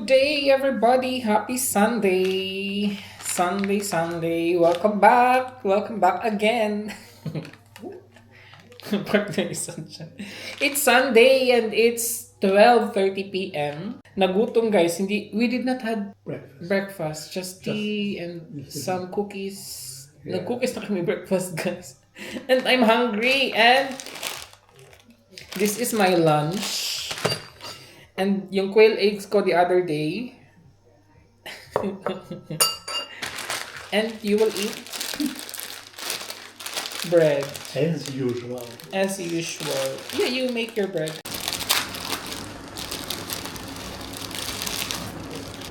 Good day, everybody. Happy Sunday. Sunday. Welcome back. Welcome back again. Partner is sunshine. It's Sunday and it's 12:30 p.m. Nagutom guys. We did not have breakfast. Just tea and some cookies. Yeah. Nag-cookies na kami breakfast guys. And I'm hungry and this is my lunch. And yung quail eggs ko the other day. And you will eat bread. As usual. As usual. Yeah, you make your bread.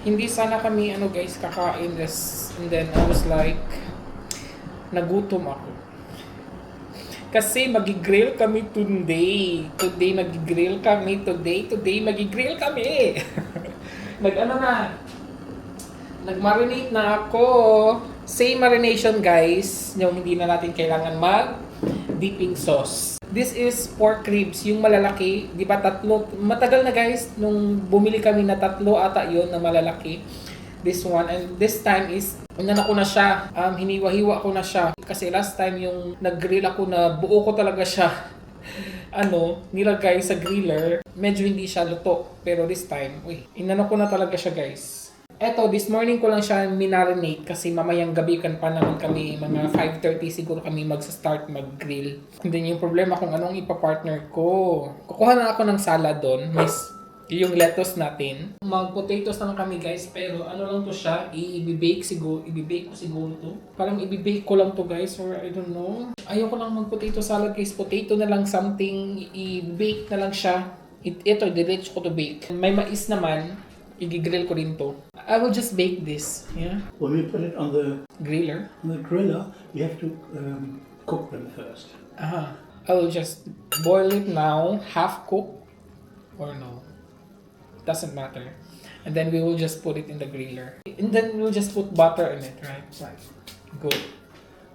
Hindi sana kami, guys, kakain this. And then I was like, nagutom ako. Kasi magigrill kami today. Today magigrill kami. Today magigrill kami. Nag-marinate na ako. Same marination guys. Yung hindi na natin kailangan mag-dipping sauce. This is pork ribs. Yung malalaki. Di ba tatlo? Matagal na guys. Nung bumili kami na tatlo ata yun na malalaki. This one. And this time is, unyan ko na siya. Hiniwa-hiwa ko na siya. Kasi last time yung nag-grill ako na buo ko talaga siya. Nilagay sa griller. Medyo hindi siya luto. Pero this time, inano ko na talaga siya guys. Eto, this morning ko lang siya minarinate kasi mamayang gabi kan pa naman kami, mga 5:30 siguro kami magsa-start mag-grill. And then yung problema kung anong ipapartner ko. Kukuha na ako ng salad doon. Yung lettuce natin. Mag-potatoes lang kami guys, pero ano lang to siya, i-bake ko siguro to. Parang i-bake ko lang to guys, or I don't know. Ayoko lang mag-potato salad guys, potato na lang something, i-bake na lang siya. Ito, diretso ko to bake. May mais naman, i-grill ko rin to. I will just bake this, yeah. When we put it on the Griller. you have to cook them first. I will just boil it now, half cooked, or no. Doesn't matter. And then we will just put it in the griller. And then we'll just put butter in it, right? Right. Good.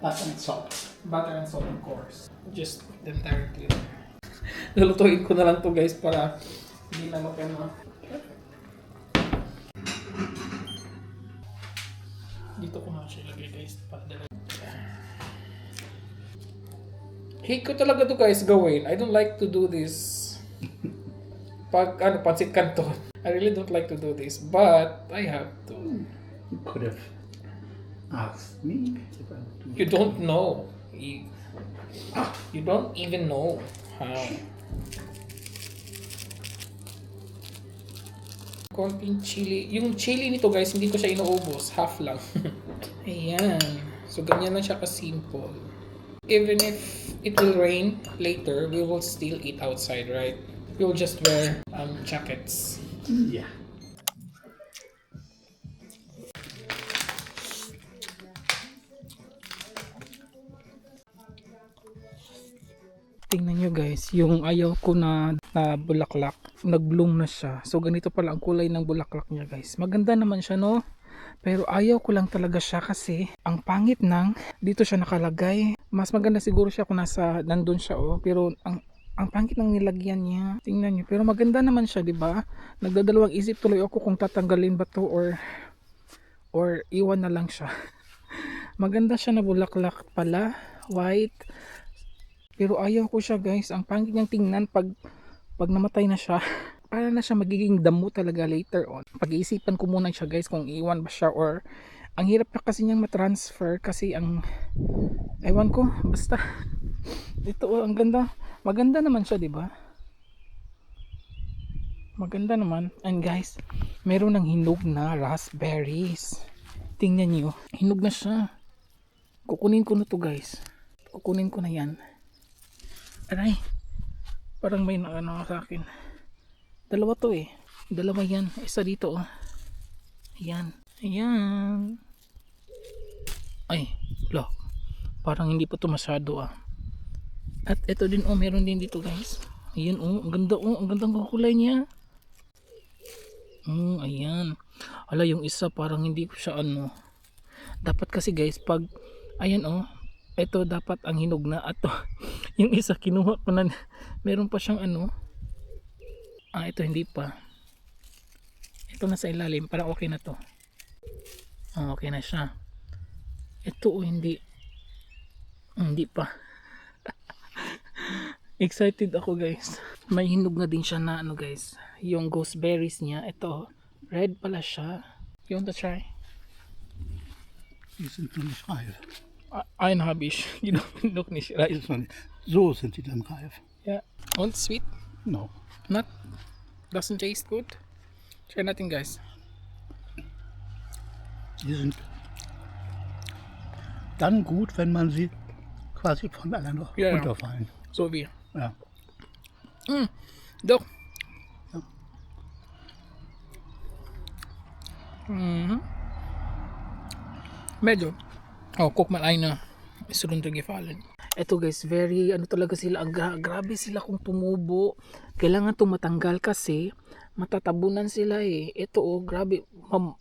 Butter and salt. Butter and salt, of course. Just put them directly there. Lulutuin ko na lang to guys para hindi na makano. Dito ko na siya ilagay guys. Hate ko talaga to guys gawin. I don't like to do this. Pansit canton. I really don't like to do this, but I have to. You could have asked me if I would do You don't know. You don't even know how. Konting chili. Yung chili nito guys, hindi ko siya inuubos. Half lang. Ayan. So ganyan lang siya ka-simple. Even if it will rain later, we will still eat outside, right? We will just wear jackets. Yeah. Tingnan nyo guys, yung ayaw ko na bulaklak, nag-bloom na siya. So ganito pala ang kulay ng bulaklak niya guys. Maganda naman siya no? Pero ayaw ko lang talaga siya kasi ang pangit ng dito siya nakalagay. Mas maganda siguro siya kung nandun siya pero ang pangit ng nilagyan niya. Tingnan niyo, pero maganda naman siya, 'di ba? Nagdadalawang isip tuloy ako kung tatanggalin ba 'to or iwan na lang siya. Maganda siya na bulaklak pala, white. Pero ayaw ko siya, guys. Ang pangit niyang tingnan pag namatay na siya. Para na siya magiging damo talaga later on. Pag-iisipan ko muna siya, guys, kung iwan ba siya or ang hirap na kasi niyang matransfer kasi ewan ko, basta ito ang ganda. Maganda naman siya, 'di ba? Maganda naman. And guys, meron ng hinog na raspberries. Tingnan niyo, hinog na siya. Kukunin ko na 'to, guys. Kukunin ko na 'yan. Aray. Parang may sa akin. Dalawa 'to eh. Dalawa 'yan. Isa dito oh. Ayan. Ayan. Ay, look. Parang hindi pa 'to masyado ah. At ito din meron din dito guys. Ayan ang ganda ang gandang kulay niya. Ayan. Ala, yung isa parang hindi ko siya Dapat kasi guys pag ayan ito dapat ang hinog na at yung isa kinuha ko na meron pa siyang ito hindi pa. Ito na sa ilalim, parang okay na to. Okay na siya. Ito hindi. Hindi pa. Excited ako guys. May hinog na din siya na ano guys. Yung gooseberries niya. Ito. Red pala siya. You want to try? Die sind noch nicht reif. Einen habe ich. Noch nicht reif. Ist noch nicht. So sind die dann reif. Yeah. Und sweet? No. Not? Doesn't taste good? Try natin guys. Die sind dann gut, wenn man sie quasi von alleine Ja, ja. runterfallen. So wie. Ja. Doch. Ja. Mhm. Medyo. Oh, guck mal eine. Ist runtergefallen. Ito guys, very ano talaga sila, grabe sila kung tumubo. Kailangan itong matanggal kasi matatabunan sila eh. Ito oh, grabe,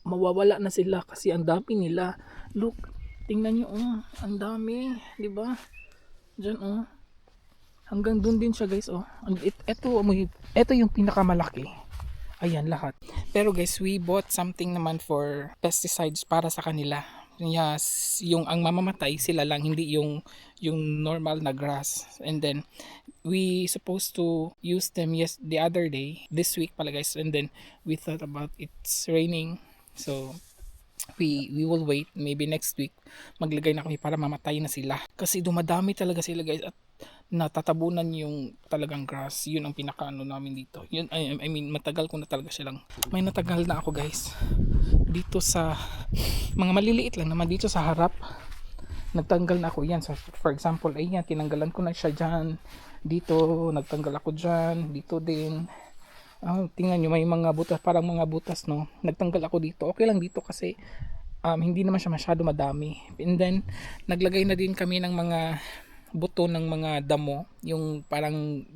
mawawala na sila kasi ang dami nila. Look, tingnan nyo oh, ang dami, di ba? Diyan oh. Hanggang dun din siya guys oh. Ito yung pinakamalaki. Ayan lahat. Pero guys, we bought something naman for pesticides para sa kanila. Yes, yung ang mamamatay sila lang, hindi yung normal na grass. And then we supposed to use them the other day, this week pala guys. And then we thought about it's raining, so we will wait, maybe next week maglagay na kami para mamatay na sila kasi dumadami talaga sila guys at natatabunan yung talagang grass. Yun ang pinakaano namin dito. Yun, I mean matagal ko na talaga silang may natagal na ako guys dito sa mga maliliit lang naman dito sa harap. Nagtanggal na ako yan, so for example ayan, tinanggalan ko na siya dyan, dito nagtanggal ako dyan, dito din. Tingnan nyo, may mga butas, parang mga butas no, nagtanggal ako dito. Okay lang dito kasi hindi naman siya masyado madami. And then naglagay na din kami ng mga buto ng mga damo, yung parang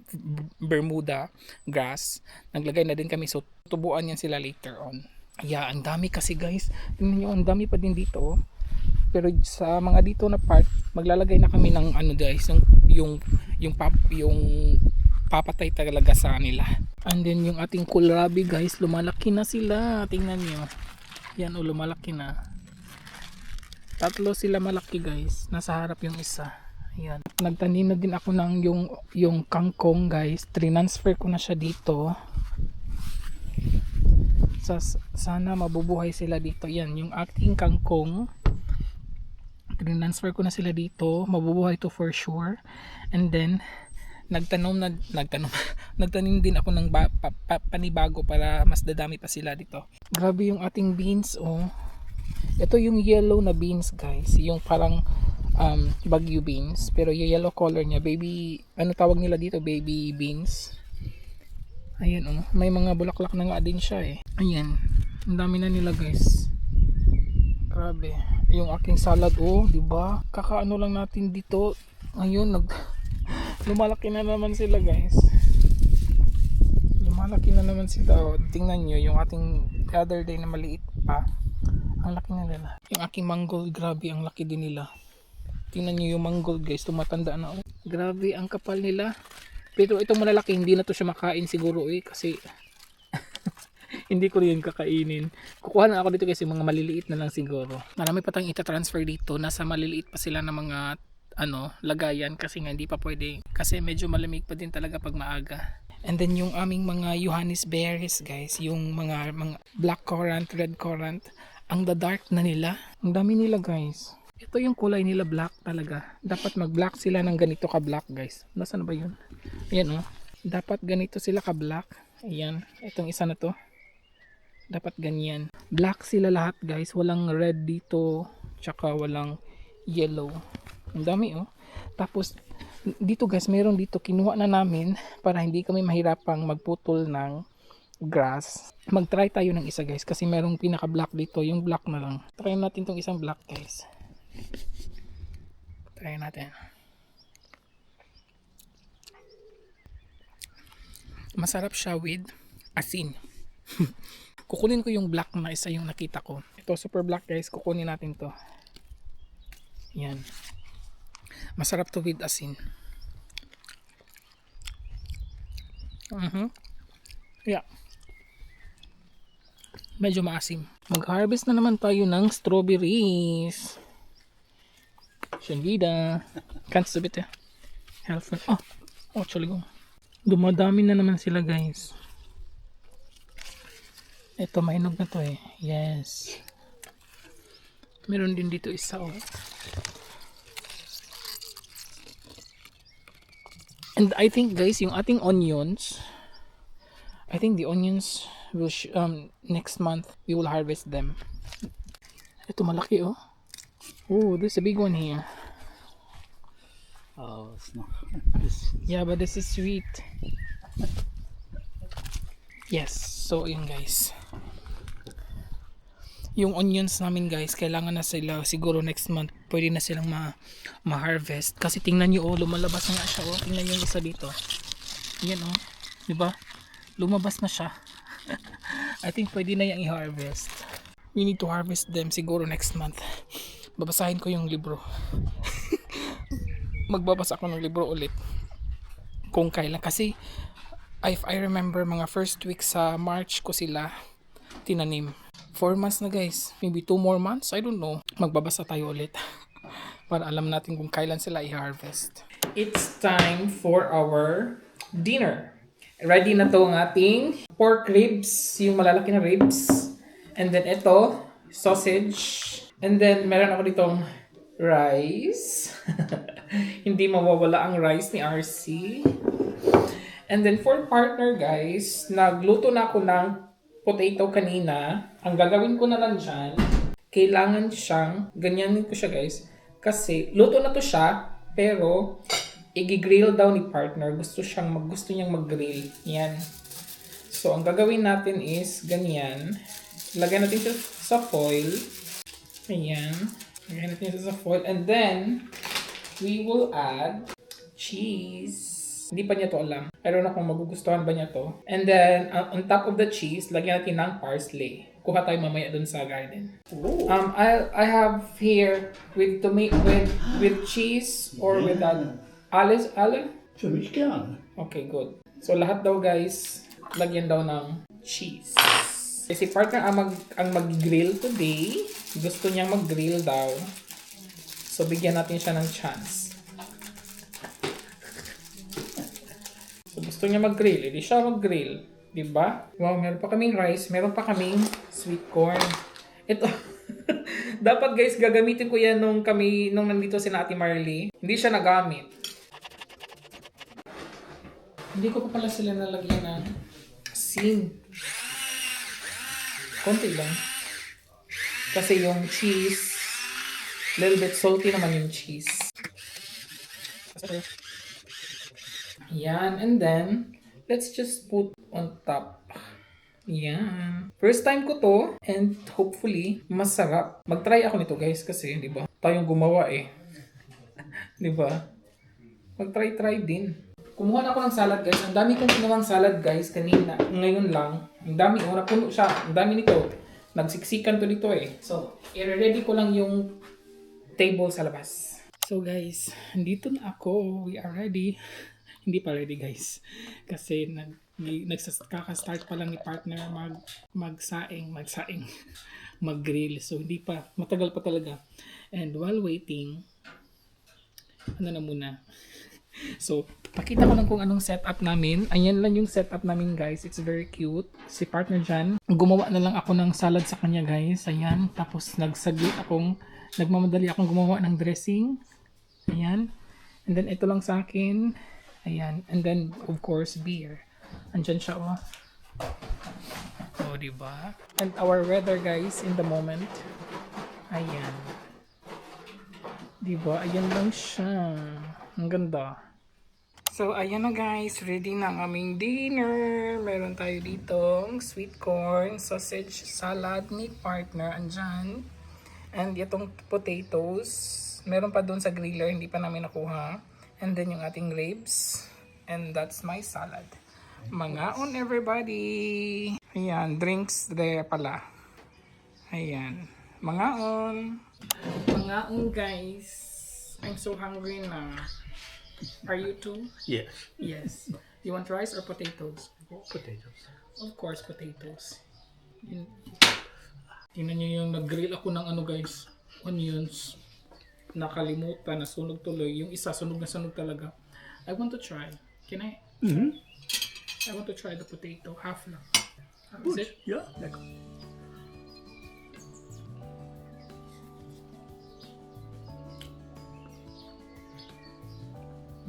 Bermuda grass. Naglagay na din kami, so tubuan yan sila later on. Yeah, ang dami kasi guys. Tingnan nyo, ang dami pa din dito. Pero sa mga dito na part, maglalagay na kami ng ano guys, yung papatay talaga sa nila. And then yung ating kohlrabi guys, lumalaki na sila. Tingnan nyo. Yan o, lumalaki na. Tatlo sila malaki guys. Nasa harap yung isa. Ayan. Nagtanim na din ako ng yung kangkong guys. Transfer ko na siya dito. Sana mabubuhay sila dito. Yan, yung ating kangkong. Transfer ko na sila dito. Mabubuhay to for sure. And then nagtanim din ako ng panibago para mas dadami pa sila dito. Grabe yung ating beans oh. Ito yung yellow na beans guys, yung parang bagyo beans, pero yung yellow color niya, baby, ano tawag nila dito, baby beans. Ayan oh, may mga bulaklak na nga din siya eh. Ayan, ang dami na nila guys. Grabe, yung aking salad oh, di ba? Kakaano lang natin dito. Ayun, lumalaki na naman sila guys. Lumalaki na naman sila oh. Tingnan nyo yung ating other day na maliit pa. Ang laki na nila. Yung aking mangold, grabe ang laki din nila. Tingnan nyo yung mangold guys, tumatanda na oh. Grabe ang kapal nila. Pero itong malalaki, hindi na to siya makain siguro eh, kasi hindi ko rin kakainin. Kukuha na ako dito kasi mga maliliit na lang siguro. Marami pa tayong ita-transfer dito. Nasa maliliit pa sila na mga lagayan kasi nga hindi pa pwede kasi medyo malamig pa din talaga pag maaga. And then yung aming mga Johannisberries guys, yung mga black currant, red currant, ang dark na nila. Ang dami nila guys. Ito yung kulay nila, black talaga. Dapat mag-black sila ng ganito ka-black guys. Nasaan ba yun? Ayan oh. Dapat ganito sila ka-black. Ayan. Itong isa na to. Dapat ganyan. Black sila lahat guys. Walang red dito. Tsaka walang yellow. Ang dami oh. Tapos dito guys, meron dito kinuha na namin para hindi kami mahirapang magputol ng grass. Mag-try tayo ng isa guys kasi merong pinaka-black dito, yung black na lang. Try natin tong isang black guys. Try natin. Masarap siya with asin. Kukunin ko yung black na isa yung nakita ko. Ito super black guys, kukunin natin to. Yan. Masarap to with asin. Yeah. Medyo maasim. Mag-harvest na naman tayo ng strawberries. Shanvida. Can't stop it, Health. Actually go. Dumadami na naman sila, guys. Ito, mainog na to eh. Yes. Meron din dito isa, And I think, guys, yung ating onions, I think the onions will next month we will harvest them. Ito malaki, oh. Oh, there's a big one here. Oh, it's not. Yeah, but this is sweet. Yes, so yun, guys. Yung onions namin, guys, kailangan na sila siguro next month. Pwede na silang ma-harvest. Kasi tingnan nyo, lumalabas na nga siya, Tingnan nyo yung isa dito. Yan, Diba? Lumabas na siya. I think pwede na yung i-harvest. We need to harvest them siguro next month. Babasahin ko yung libro. Magbabasa ako ng libro ulit. Kung kailan. Kasi, if I remember, mga first week sa March ko sila tinanim. 4 months na, guys. Maybe 2 more months. I don't know. Magbabasa tayo ulit. Para alam natin kung kailan sila i-harvest. It's time for our dinner. Ready na to ang ating pork ribs. Yung malalaki na ribs. And then ito, sausage. And then meron ako ditong rice. Hindi mawawala ang rice ni RC. And then for partner, guys, nagluto na ako ng potato kanina. Ang gagawin ko na lang dyan, kailangan siyang, ganyanin ko siya, guys. Kasi, luto na to siya, pero, i-grill daw ni partner. Gusto niyang mag-grill. Yan. So, ang gagawin natin is, ganyan. Lagyan natin siya sa foil. Ayan. Lagyan natin siya sa foil. And then, we will add cheese. Hindi pa niya to alam. I don't know kung magugustuhan ba niya to. And then, on top of the cheese, lagyan natin ng parsley. Kuha tayo mamaya dun sa garden. I have here with cheese or with olive. Für mich gerne. Okay, good. So lahat daw, guys, lagyan daw ng cheese. Si partner ang mag-grill today. Gusto niya mag-grill daw. So bigyan natin siya ng chance. So gusto niya mag-grill, edi siya mag-grill, 'di ba? Wow, meron pa kaming rice, meron pa kaming sweet corn. Ito dapat, guys, gagamitin ko 'yan nung nandito si Ate Marley. Hindi siya nagamit. Hindi ko pa pala sila nalagyan ng asin. Konti lang. Kasi yung cheese, little bit salty naman yung cheese. Yan, and then, let's just put on top. Yan. First time ko to, and hopefully, masarap. Mag-try ako nito, guys, kasi, di ba? Tayong gumawa eh. Di ba? Mag-try din. Kumuha na ako ng salad, guys. Ang dami kong ginawang salad, guys, kanina. Ngayon lang. Ang dami, napuno siya. Ang dami nito. Nagsiksikan to dito eh. So, i-ready ko lang yung table sa labas. So, guys, dito na ako. We are ready. Hindi pa ready, guys. Kasi kakastart pa lang ni partner magsaing, mag-grill. So, hindi pa. Matagal pa talaga. And while waiting, ano na muna. So, pakita ko lang kung anong setup namin. Ayan lang yung setup namin, guys. It's very cute. Si partner dyan, gumawa na lang ako ng salad sa kanya, guys. Ayan. Tapos, nagmamadali akong gumawa ng dressing. Ayan. And then, ito lang sa akin. Ayan. And then, of course, beer. Andyan siya, oh. Oh, diba? And our weather, guys, in the moment. Ayan. Diba? Ayan lang siya. Ang ganda. So, ayan na, guys. Ready na ang aming dinner. Meron tayo ditong sweet corn, sausage, salad ni partner. Andyan. And itong potatoes. Meron pa doon sa griller. Hindi pa namin nakuha. And then yung ating ribs. And that's my salad. Mangaon, everybody. Ayan. Drinks there pala. Ayan. Mangaon. Mangaon, guys. I'm so hungry na. Are you too? Yes. Yes. You want rice or potatoes? Potatoes. Of course, potatoes. Tingnan nyo yung nag-grill ako ng ano guys, onions. Nakalimutan, nasunog tuloy. Yung isa, sunog na sunog talaga. I want to try. Can I? Mm-hmm. I want to try the potato. Half lang. Is Gut. it? Ja, lecker.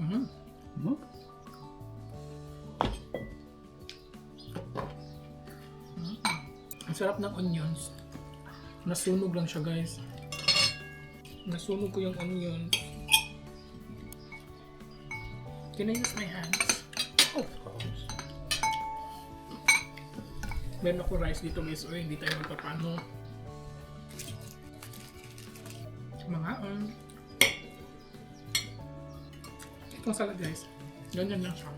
Mhm. Mhm. Ang sarap ng onions. Nasunog lang siya guys. Nasunog ko yung onions. Can I use my hands? Of course. Meron ako rice dito guys. O hindi tayo magpapano. Mga itong salad guys. Ganyan lang siya.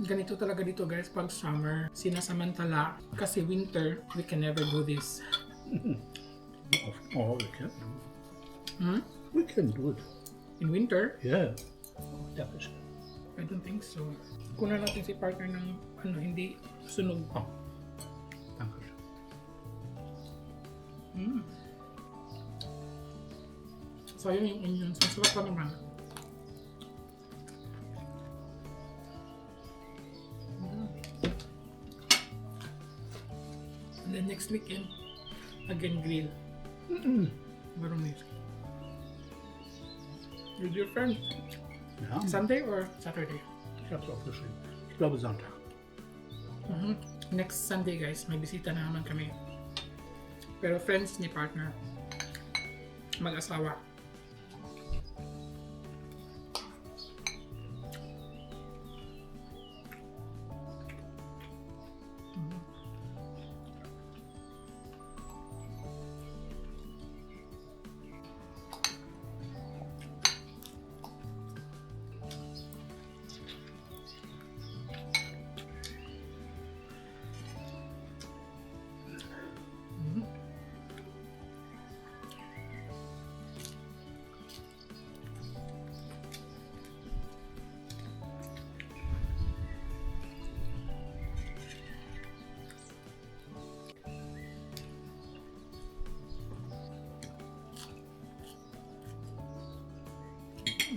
Ganito talaga dito guys pag summer, sinasamantala. Kasi winter, we can never do this. Oh, we can do it. Hmm? We can do it. In winter, Yeah. That is good. I don't think so. Kunan natin si partner ng ano, hindi sunog. Oh. Danke schön. Sayang yung onions. Masarap pa naman. And then next weekend, again grill. Maronis. With your friend. Ja, Sunday or Saturday? ich habe es aufgeschrieben. Ich glaube Sonntag. Next Sunday guys, may bisita na naman kami. Pero friends ni partner. Mag-asawa.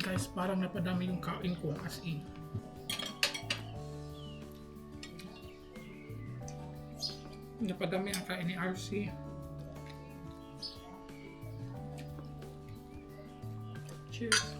Guys, parang napadami yung kain ko as in. Napadami ang kain ni RC. Cheers.